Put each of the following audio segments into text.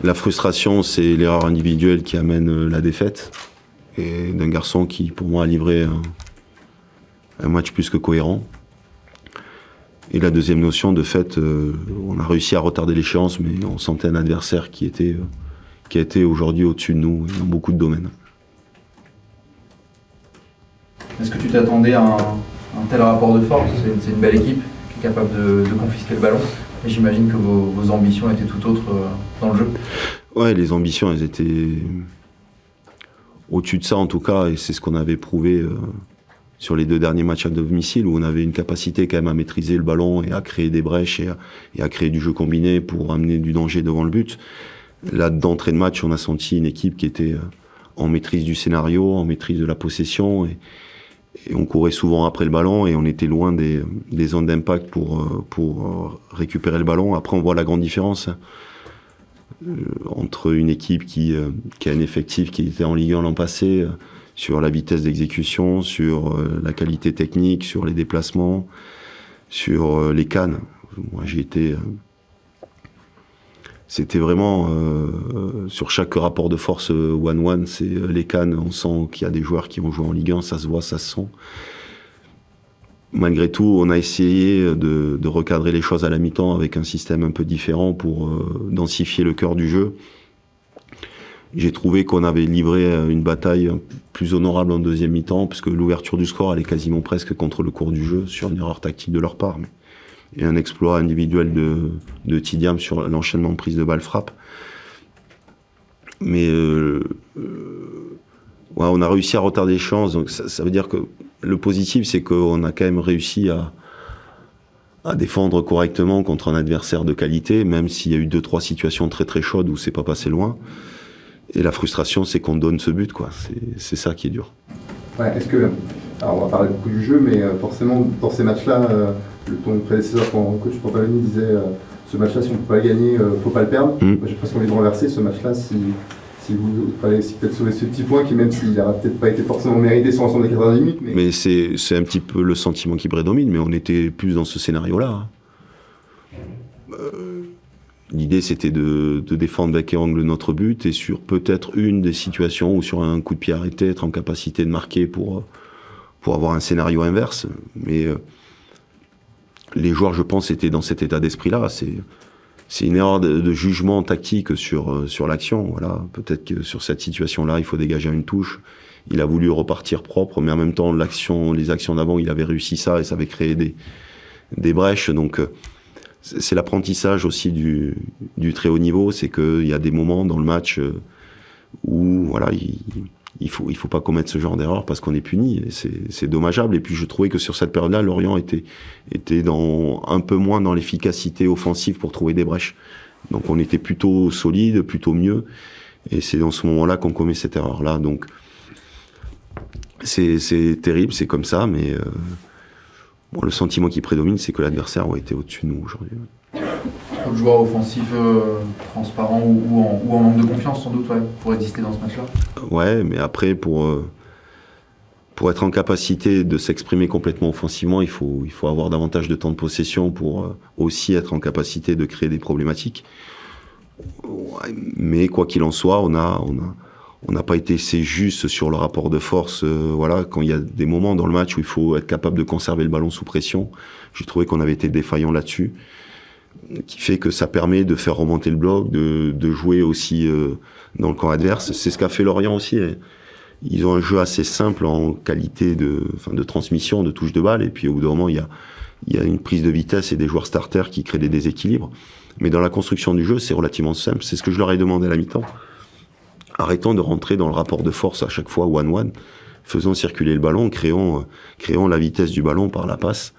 La frustration, c'est l'erreur individuelle qui amène la défaite. Et d'un garçon qui, pour moi, a livré un match plus que cohérent. Et la deuxième notion, de fait, on a réussi à retarder l'échéance, mais on sentait un adversaire qui était aujourd'hui au-dessus de nous dans beaucoup de domaines. Est-ce que tu t'attendais à un tel rapport de force? C'est une belle équipe qui est capable de confisquer le ballon. Et j'imagine que vos ambitions étaient tout autres dans le jeu. Ouais, les ambitions, elles étaient au-dessus de ça en tout cas, et c'est ce qu'on avait prouvé sur les 2 derniers matchs à domicile, où on avait une capacité quand même à maîtriser le ballon et à créer des brèches et à créer du jeu combiné pour amener du danger devant le but. Là, d'entrée de match, on a senti une équipe qui était en maîtrise du scénario, en maîtrise de la possession, et on courait souvent après le ballon et on était loin des zones d'impact pour récupérer le ballon. Après, on voit la grande différence entre une équipe qui a un effectif qui était en Ligue 1 l'an passé, sur la vitesse d'exécution, sur la qualité technique, sur les déplacements, sur les cannes. Moi, j'y étais... C'était vraiment sur chaque rapport de force one-one, c'est les cannes, on sent qu'il y a des joueurs qui ont joué en Ligue 1, ça se voit, ça se sent. Malgré tout, on a essayé de recadrer les choses à la mi-temps avec un système un peu différent pour densifier le cœur du jeu. J'ai trouvé qu'on avait livré une bataille plus honorable en deuxième mi-temps, puisque l'ouverture du score allait quasiment presque contre le cours du jeu, sur une erreur tactique de leur part. Et un exploit individuel de Tidiam sur l'enchaînement de prise de balle frappe. Mais ouais, on a réussi à retarder les chances, donc ça veut dire que le positif, c'est qu'on a quand même réussi à défendre correctement contre un adversaire de qualité, même s'il y a eu 2-3 situations très très chaudes où c'est pas passé loin. Et la frustration, c'est qu'on donne ce but, quoi. C'est ça qui est dur. Ouais, est-ce que... Alors, on va parler beaucoup du jeu, mais forcément, dans ces matchs-là, ton prédécesseur, coach Pampaloni, disait ce match-là, si on ne peut pas le gagner, il ne faut pas le perdre. Moi, j'ai presque envie de renverser ce match-là, si vous fallait peut-être sauver ce petit point, qui même s'il n'aurait peut-être pas été forcément mérité sur l'ensemble des 90 minutes. Mais c'est un petit peu le sentiment qui prédomine, mais on était plus dans ce scénario-là. L'idée, c'était de défendre bec et ongle notre but, et sur peut-être une des situations où sur un coup de pied arrêté, être en capacité de marquer pour avoir un scénario inverse. Mais les joueurs, je pense, étaient dans cet état d'esprit-là. C'est une erreur de jugement tactique sur l'action. Voilà. Peut-être que sur cette situation-là, il faut dégager une touche. Il a voulu repartir propre, mais en même temps, les actions d'avant, il avait réussi ça, et ça avait créé des brèches. Donc, c'est l'apprentissage aussi du très haut niveau. C'est qu'il y a des moments dans le match où voilà, il faut pas commettre ce genre d'erreur parce qu'on est puni. Et c'est dommageable. Et puis je trouvais que sur cette période-là, Lorient était un peu moins dans l'efficacité offensive pour trouver des brèches. Donc on était plutôt solide, plutôt mieux. Et c'est dans ce moment-là qu'on commet cette erreur-là. Donc c'est terrible, c'est comme ça, mais bon, le sentiment qui prédomine, c'est que l'adversaire a été au-dessus de nous aujourd'hui. Le joueur offensif transparent ou en manque de confiance sans doute, ouais, pour exister dans ce match-là. Ouais, mais après pour être en capacité de s'exprimer complètement offensivement, il faut avoir davantage de temps de possession pour aussi être en capacité de créer des problématiques. Ouais, mais quoi qu'il en soit, on n'a pas été assez juste sur le rapport de force. Voilà, quand il y a des moments dans le match où il faut être capable de conserver le ballon sous pression, j'ai trouvé qu'on avait été défaillant là-dessus, qui fait que ça permet de faire remonter le bloc, de jouer aussi dans le camp adverse. C'est ce qu'a fait Lorient aussi. Ils ont un jeu assez simple en qualité de transmission, de touche de balle, et puis au bout d'un moment, il y a une prise de vitesse et des joueurs starters qui créent des déséquilibres. Mais dans la construction du jeu, c'est relativement simple. C'est ce que je leur ai demandé à la mi-temps. Arrêtons de rentrer dans le rapport de force à chaque fois one-one. Faisons circuler le ballon, créons la vitesse du ballon par la passe.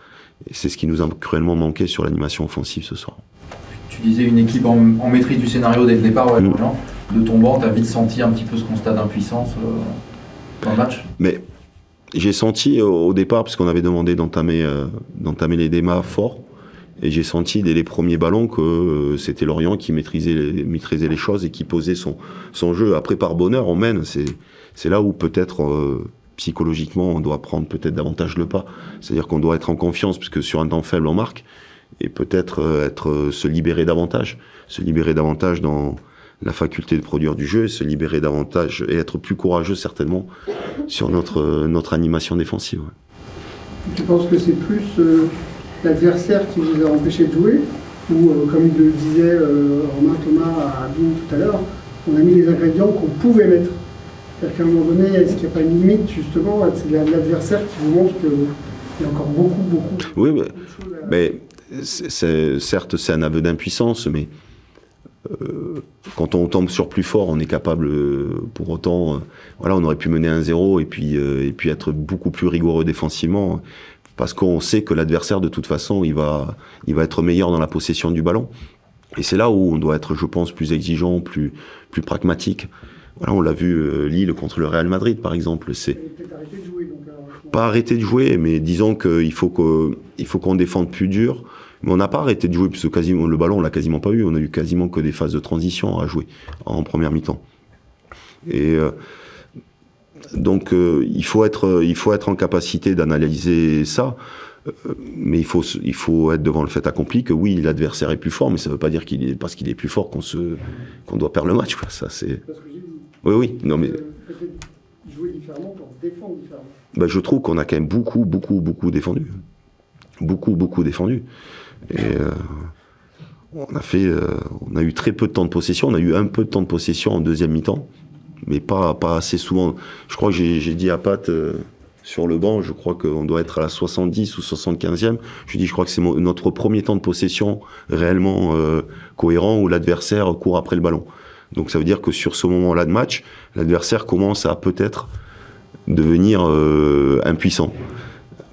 Et c'est ce qui nous a cruellement manqué sur l'animation offensive ce soir. Tu disais une équipe en maîtrise du scénario dès le départ, ouais, de ton banc, tu as vite senti un petit peu ce constat d'impuissance dans le match? Mais j'ai senti au départ, parce qu'on avait demandé d'entamer les démas forts, et j'ai senti dès les premiers ballons que c'était Lorient qui maîtrisait les choses et qui posait son jeu. Après, par bonheur, on mène. C'est là où peut-être psychologiquement on doit prendre peut-être davantage le pas. C'est-à-dire qu'on doit être en confiance, puisque sur un temps faible on marque, et peut-être se libérer davantage dans la faculté de produire du jeu, se libérer davantage et être plus courageux certainement sur notre animation défensive. Ouais. Tu penses que c'est plus l'adversaire qui vous a empêché de jouer ou, comme il le disait Romain Thomas à Bine tout à l'heure, on a mis les ingrédients qu'on pouvait mettre. C'est-à-dire qu'à un moment donné, est-ce qu'il n'y a pas une limite justement? C'est l'adversaire qui vous montre qu'il y a encore beaucoup oui, de choses à... mais certes, c'est un aveu d'impuissance, mais quand on tombe sur plus fort, on est capable, pour autant, voilà, on aurait pu mener 1-0 et puis être beaucoup plus rigoureux défensivement, parce qu'on sait que l'adversaire, de toute façon, il va être meilleur dans la possession du ballon. Et c'est là où on doit être, je pense, plus exigeant, plus pragmatique. Voilà, on l'a vu Lille contre le Real Madrid, par exemple. C'est peut-être arrêter de jouer. Donc, pas arrêter de jouer, mais disons qu'il faut qu'on défende plus dur. Mais on n'a pas arrêté de jouer, puisque quasiment, le ballon, on l'a quasiment pas eu. On a eu quasiment que des phases de transition à jouer en première mi-temps. Et donc, il faut être en capacité d'analyser ça. Mais il faut être devant le fait accompli que oui, l'adversaire est plus fort, mais ça ne veut pas dire parce qu'il est plus fort qu'on doit perdre le match. Quoi. Ça, c'est... parce que j'ai dit. Oui, non mais... Peut-être jouer différemment pour défendre différemment. Ben, je trouve qu'on a quand même beaucoup défendu. Beaucoup défendu. Et on a eu très peu de temps de possession. On a eu un peu de temps de possession en deuxième mi-temps, mais pas assez souvent. Je crois que j'ai dit à Pat sur le banc, je crois qu'on doit être à la 70 ou 75e. Je crois que c'est notre premier temps de possession réellement cohérent où l'adversaire court après le ballon. Donc ça veut dire que sur ce moment-là de match, l'adversaire commence à peut-être devenir impuissant.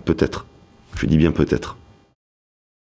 Peut-être. Je dis bien peut-être.